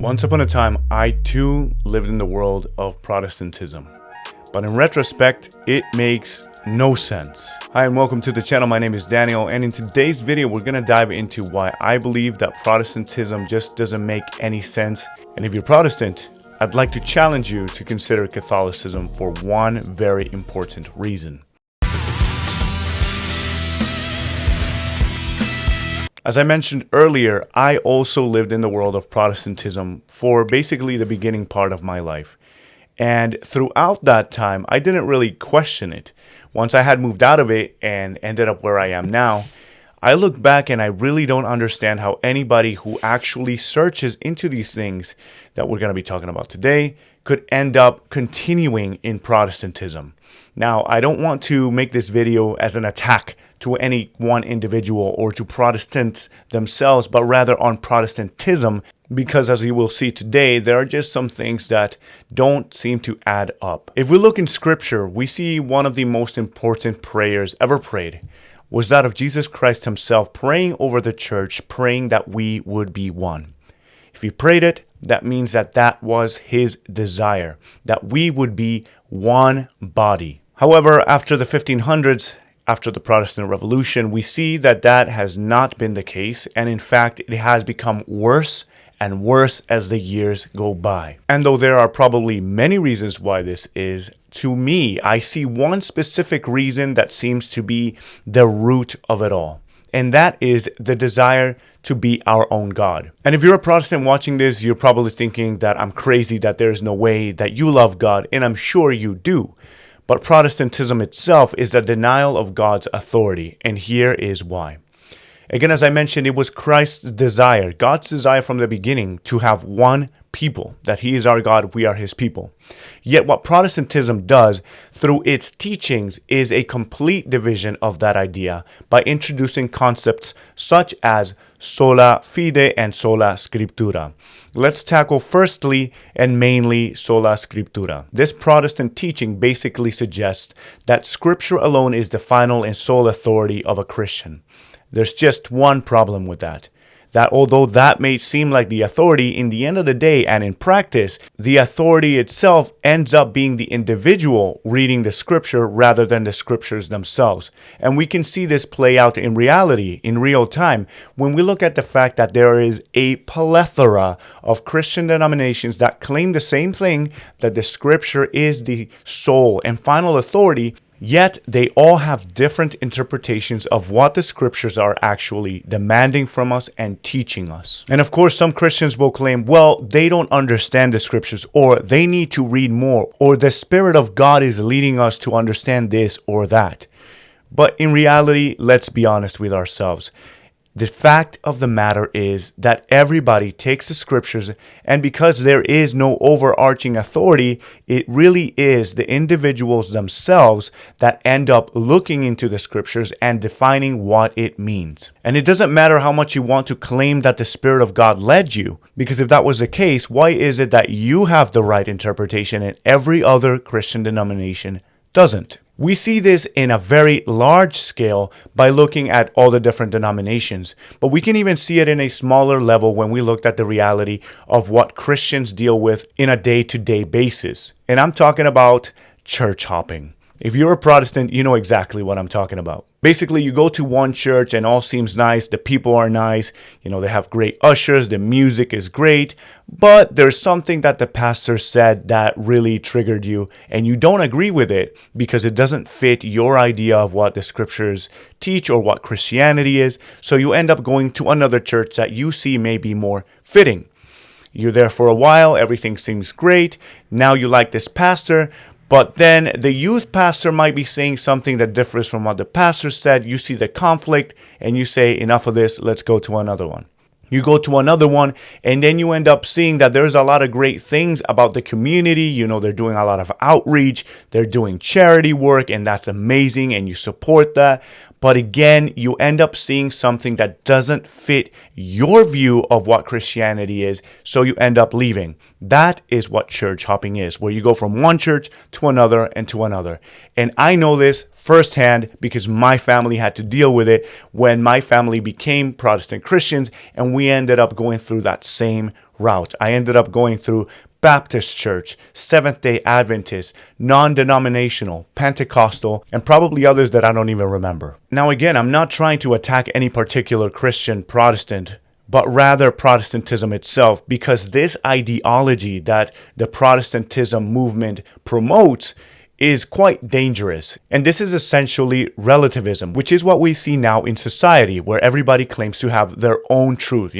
Once upon a time, I too lived in the world of Protestantism. But in retrospect, it makes no sense. Hi and welcome to the channel. My name is Daniel, and in today's video, we're going to dive into why I believe that Protestantism just doesn't make any sense. And if you're Protestant, I'd like to challenge you to consider Catholicism for one very important reason. As I mentioned earlier, I also lived in the world of Protestantism for basically the beginning part of my life. And throughout that time, I didn't really question it. Once I had moved out of it and ended up where I am now, I look back and I really don't understand how anybody who actually searches into these things that we're going to be talking about today could end up continuing in Protestantism. Now, I don't want to make this video as an attack to any one individual or to Protestants themselves, but rather on Protestantism, because as you will see today, there are just some things that don't seem to add up. If we look in Scripture, we see one of the most important prayers ever prayed was that of Jesus Christ himself praying over the church, praying that we would be one. If he prayed it, that means that that was his desire, that we would be one body. However, after the 1500s, after the Protestant Revolution, we see that that has not been the case, and in fact, it has become worse and worse as the years go by. And though there are probably many reasons why this is, to me, I see one specific reason that seems to be the root of it all. And that is the desire to be our own God. And if you're a Protestant watching this, you're probably thinking that I'm crazy, that there's no way that you love God, and I'm sure you do. But Protestantism itself is a denial of God's authority, and here is why. Again, as I mentioned, it was Christ's desire, God's desire from the beginning, to have one people, that he is our God, we are his people. Yet what Protestantism does through its teachings is a complete division of that idea by introducing concepts such as sola fide and sola scriptura. Let's tackle firstly and mainly sola scriptura. This Protestant teaching basically suggests that Scripture alone is the final and sole authority of a Christian. There's just one problem with that although that may seem like the authority, in the end of the day and in practice, the authority itself ends up being the individual reading the Scripture rather than the Scriptures themselves. And we can see this play out in reality, in real time, when we look at the fact that there is a plethora of Christian denominations that claim the same thing, that the Scripture is the sole and final authority. Yet they all have different interpretations of what the Scriptures are actually demanding from us and teaching us. And of course, some Christians will claim, well, they don't understand the Scriptures, or they need to read more, or the Spirit of God is leading us to understand this or that. But in reality, let's be honest with ourselves. The fact of the matter is that everybody takes the Scriptures, and because there is no overarching authority, it really is the individuals themselves that end up looking into the Scriptures and defining what it means. And it doesn't matter how much you want to claim that the Spirit of God led you, because if that was the case, why is it that you have the right interpretation and every other Christian denomination doesn't? We see this in a very large scale by looking at all the different denominations, but we can even see it in a smaller level when we looked at the reality of what Christians deal with in a day-to-day basis. And I'm talking about church hopping. If you're a Protestant, you know exactly what I'm talking about. Basically, you go to one church and all seems nice, the people are nice, they have great ushers, the music is great, but there's something that the pastor said that really triggered you, and you don't agree with it because it doesn't fit your idea of what the Scriptures teach or what Christianity is, so you end up going to another church that you see may be more fitting. You're there for a while, everything seems great, now you like this pastor, but then the youth pastor might be saying something that differs from what the pastor said. You see the conflict and you say, enough of this, let's go to another one. You go to another one, and then you end up seeing that there's a lot of great things about the community. They're doing a lot of outreach, they're doing charity work, and that's amazing, and you support that. But again, you end up seeing something that doesn't fit your view of what Christianity is, so you end up leaving. That is what church hopping is, where you go from one church to another and to another. And I know this firsthand because my family had to deal with it when my family became Protestant Christians, and we ended up going through that same route. I ended up going through Baptist Church, Seventh-day Adventist, non-denominational, Pentecostal, and probably others that I don't even remember. Now again, I'm not trying to attack any particular Christian Protestant, but rather Protestantism itself, because this ideology that the Protestantism movement promotes is quite dangerous. And this is essentially relativism, which is what we see now in society, where everybody claims to have their own truth.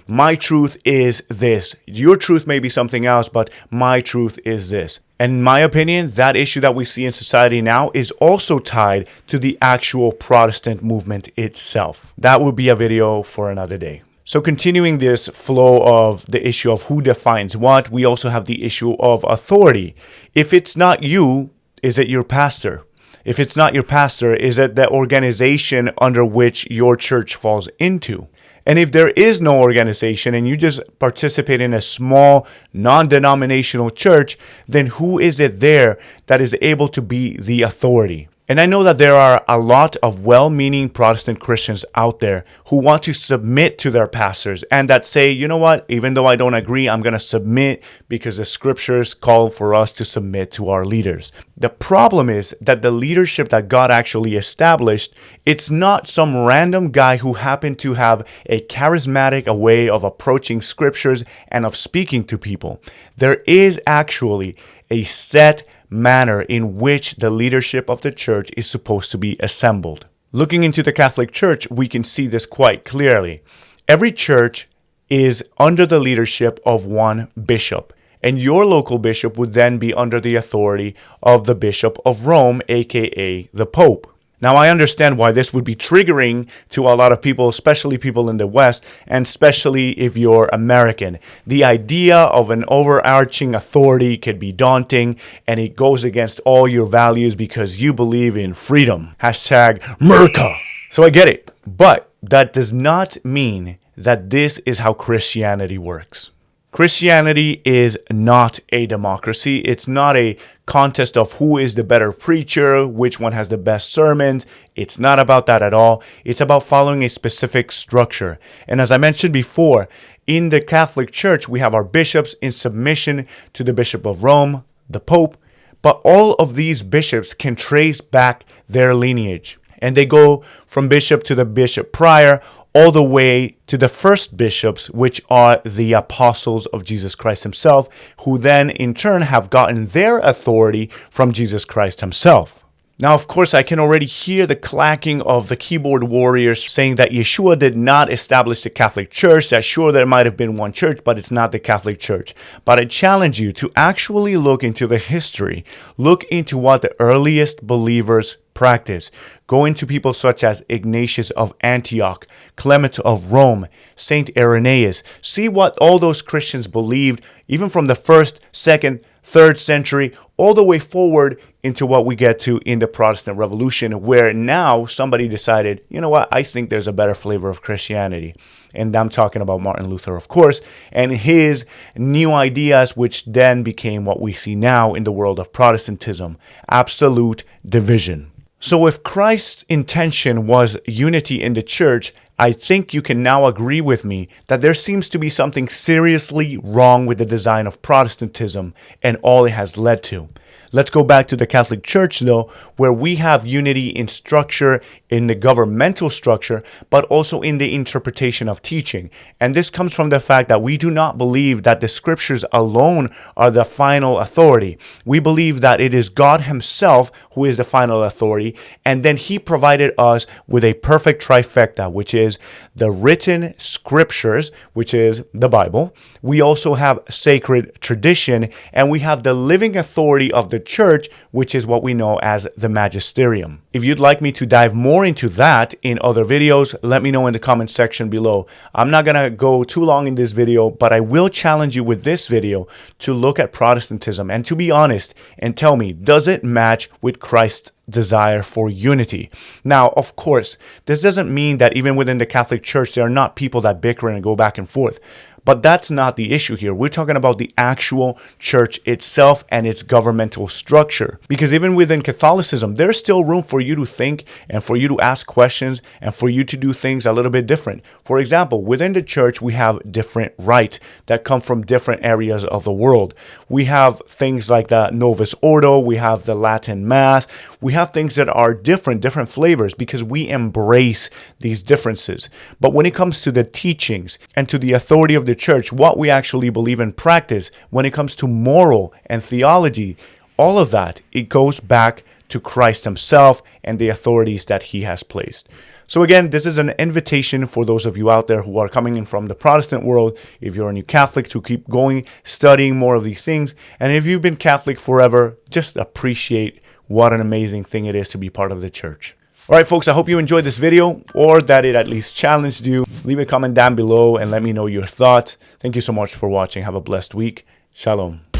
My truth is this. Your truth may be something else, but my truth is this. And in my opinion, that issue that we see in society now is also tied to the actual Protestant movement itself. That would be a video for another day. So continuing this flow of the issue of who defines what, we also have the issue of authority. If it's not you, is it your pastor? If it's not your pastor, is it the organization under which your church falls into? And if there is no organization and you just participate in a small, non-denominational church, then who is it there that is able to be the authority? And I know that there are a lot of well-meaning Protestant Christians out there who want to submit to their pastors and that say, you know what, even though I don't agree, I'm going to submit because the scriptures call for us to submit to our leaders. The problem is that the leadership that God actually established, it's not some random guy who happened to have a charismatic way of approaching scriptures and of speaking to people. There is actually a set manner in which the leadership of the church is supposed to be assembled. Looking into the Catholic Church, we can see this quite clearly. Every church is under the leadership of one bishop, and your local bishop would then be under the authority of the Bishop of Rome, aka the Pope. Now, I understand why this would be triggering to a lot of people, especially people in the West, and especially if you're American. The idea of an overarching authority could be daunting, and it goes against all your values because you believe in freedom. #Merca. So I get it, but that does not mean that this is how Christianity works. Christianity is not a democracy. It's not a contest of who is the better preacher, which one has the best sermons. It's not about that at all. It's about following a specific structure. And as I mentioned before, in the Catholic Church, we have our bishops in submission to the Bishop of Rome, the Pope, but all of these bishops can trace back their lineage. And they go from bishop to the bishop prior, all the way to the first bishops, which are the apostles of Jesus Christ himself, who then in turn have gotten their authority from Jesus Christ himself. Now, of course, I can already hear the clacking of the keyboard warriors saying that Yeshua did not establish the Catholic Church, that sure, there might have been one church, but it's not the Catholic Church. But I challenge you to actually look into the history, look into what the earliest believers practice. Go into people such as Ignatius of Antioch, Clement of Rome, Saint Irenaeus. See what all those Christians believed, even from the 1st, 2nd, 3rd century, all the way forward into what we get to in the Protestant Revolution, where now somebody decided, you know what, I think there's a better flavor of Christianity. And I'm talking about Martin Luther, of course, and his new ideas, which then became what we see now in the world of Protestantism, absolute division. So if Christ's intention was unity in the church, I think you can now agree with me that there seems to be something seriously wrong with the design of Protestantism and all it has led to. Let's go back to the Catholic Church, though, where we have unity in structure, in the governmental structure, but also in the interpretation of teaching. And this comes from the fact that we do not believe that the scriptures alone are the final authority. We believe that it is God himself who is the final authority, and then he provided us with a perfect trifecta, which is the written scriptures, which is the Bible. We also have sacred tradition, and we have the living authority of the church, which is what we know as the magisterium. If you'd like me to dive more into that in other videos, let me know in the comment section below. I'm not going to go too long in this video, but I will challenge you with this video to look at Protestantism and to be honest and tell me, does it match with Christ's desire for unity? Now, of course, this doesn't mean that even within the Catholic Church, there are not people that bicker and go back and forth. But that's not the issue here. We're talking about the actual church itself and its governmental structure. Because even within Catholicism, there's still room for you to think and for you to ask questions and for you to do things a little bit different. For example, within the church, we have different rites that come from different areas of the world. We have things like the Novus Ordo, we have the Latin Mass, we have things that are different flavors because we embrace these differences. But when it comes to the teachings and to the authority of the church, what we actually believe in practice, when it comes to moral and theology, all of that, it goes back to Christ himself and the authorities that he has placed. So again, this is an invitation for those of you out there who are coming in from the Protestant world, if you're a new Catholic, to keep going, studying more of these things. And if you've been Catholic forever, just appreciate what an amazing thing it is to be part of the church. All right, folks, I hope you enjoyed this video or that it at least challenged you. Leave a comment down below and let me know your thoughts. Thank you so much for watching. Have a blessed week. Shalom.